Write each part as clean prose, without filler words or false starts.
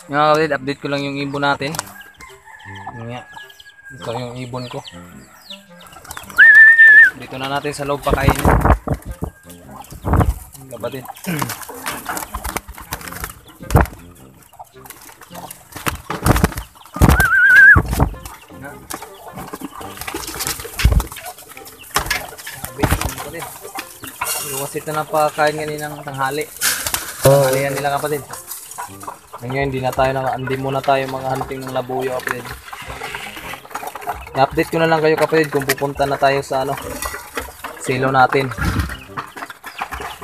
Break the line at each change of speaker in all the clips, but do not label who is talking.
Mga kapatid, update ko lang yung ibon natin. Yun nga. Ito yung ibon ko. Dito na natin sa loob pakainin. Kapatid. Kapatid. Iwasit na napakain ngayon ng tanghali. Tanghalian nila kapatid. Ngayon hindi muna tayo mga hunting ng labuyo kapatid. I-update ko na lang kayo kapatid kung pupunta na tayo sa silo natin.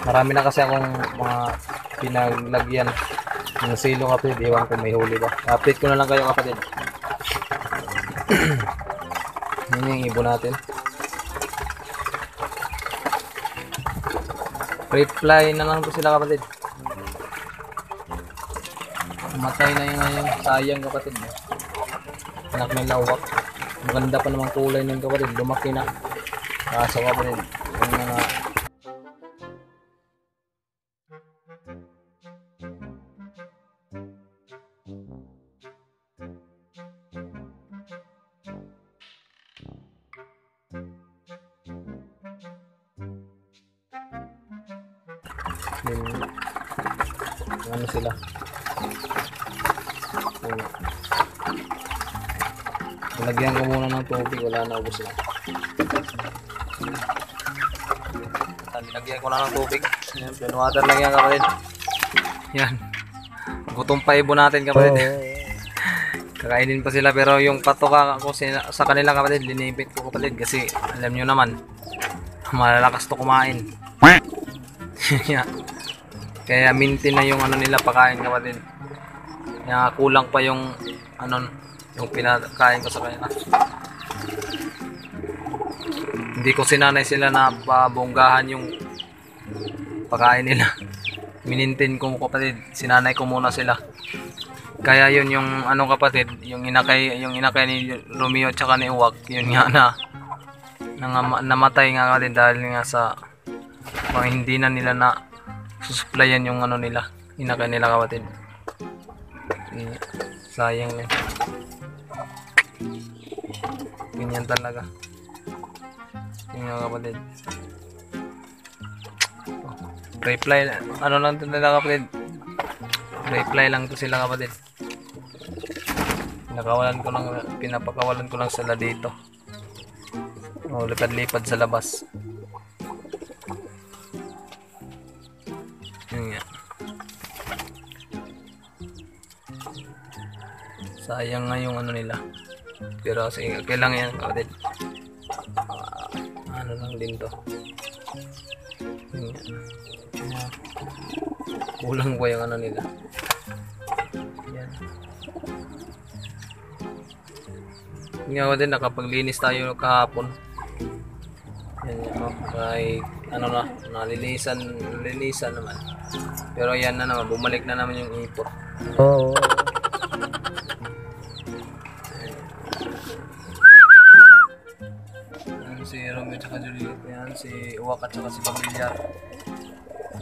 Marami na kasi akong mga pinaglagyan ng silo kapatid. Iwan ko may huli ba. I-update ko na lang kayo kapatid. Yun yung ibon natin. Reply na lang po sila kapatid. Matay na yung sayang kapatid. Anak may lawak. Maganda pa namang kulay ng kapatid. Lumaki na. Kaso kapatid. Yung mga yung ano sila. Nilagyan ko muna ng tubig, wala na, ubos na. Nilagyan ko na ng tubig. Yan, plain water lang yan kapatid. Yan. Gutom pa ibon natin kapatid. Kakainin pa sila pero yung patoka ko sa kanila kapatid, linipit ko kapatid kasi alam nyo naman, malalakas to kumain. Kaya mintin na yung nila pakain kapatid. Kaya kulang pa yung yung pinakain ko sa kanila. Hindi ko sinanay sila na pabonggahan yung pakain nila. Minintin ko kapatid, sinanay ko muna sila. Kaya yun yung kapatid, yung inakay ni Romeo at saka ni Uwak, yun nga namatay nga kapatid dahil nga sa hindi na nila na susupplyan yung nila, inakay nila kapatid. Sayang na. Ganyan talaga. Yun nga kapatid. Reply lang to nila kapatid. Reply lang to sila kapatid. Pinapakawalan ko lang sila dito. Lipad-lipad sa labas. Yun nga. Sayang nga yung nila. Pero sige, okay lang yan kapatid. Lang din to. Yun nga. Kulang pa yung nila. Yan. Nga din, nakapaglinis tayo kahapon. Yan yan. Kahit nalinisan naman. Pero yan na naman, bumalik na naman yung ipot.
Oo.
Yan si Romeo at Juliet. Yan si Uwak at saka si Pamilyar.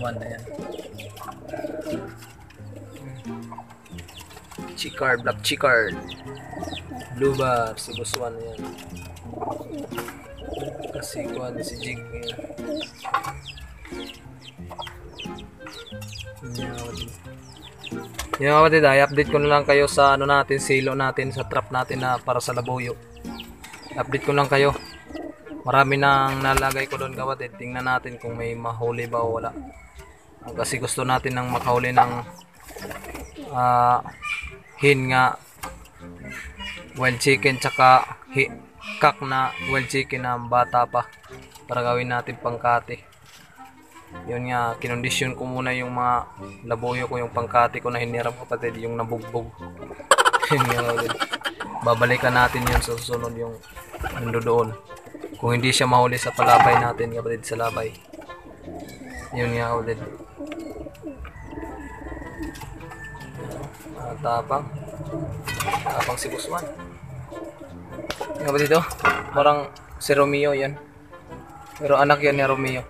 One na yan. Chicard, Black Chicard. Blue Bar, si Buswan yan. Kasi kuhan si Jig yan. Yan kapatid, i-update ko na lang kayo sa natin, silo natin, sa trap natin na para sa labuyo. Update ko lang kayo. Marami nang nalagay ko doon kapatid. Tingnan natin kung may mahuli ba o wala. Kasi gusto natin ng makahuli ng hen nga wild chicken tsaka kak na wild chicken na bata pa para gawin natin pangkati. Yun nga, kinondisyon ko muna yung mga labuyo ko, yung pangkati ko na hiniram kapatid, yung nabugbog. Yun nga kapatid. Babalikan natin yun sa susunod yung doon. Kung hindi siya mahuli sa palabay natin kapatid, sa labay. Yun nga kapatid. Tapang si Buswan. Yung kapatid ito, parang si Romeo yan. Pero anak yan ni Romeo.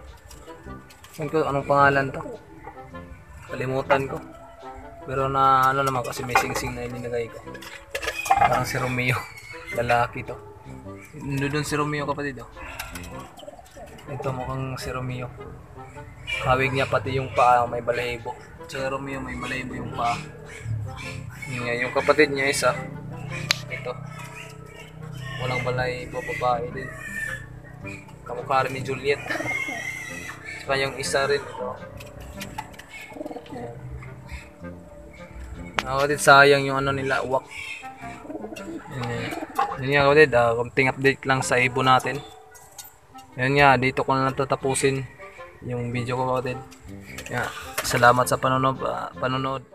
Anong pangalan to? Kalimutan ko. Pero na ano naman kasi may sing-sing na ininagay ko. Parang si Romeo. Lalaki to. Doon si Romeo kapatid oh. Ito mukhang si Romeo. Hawig niya pati yung paa may balahibo. Si Romeo may balahibo yung paa. Yung kapatid niya isa. Ito. Walang balahibo, babae din. Kamukha rin ni Juliet. Saka yung isa rin ito. Kapatid, sayang yung ano nila, uwak. Yun nga kapatid, konting update lang sa ibon natin. Yun nga, dito ko na lang tatapusin yung video ko kapatid. Salamat sa panonood.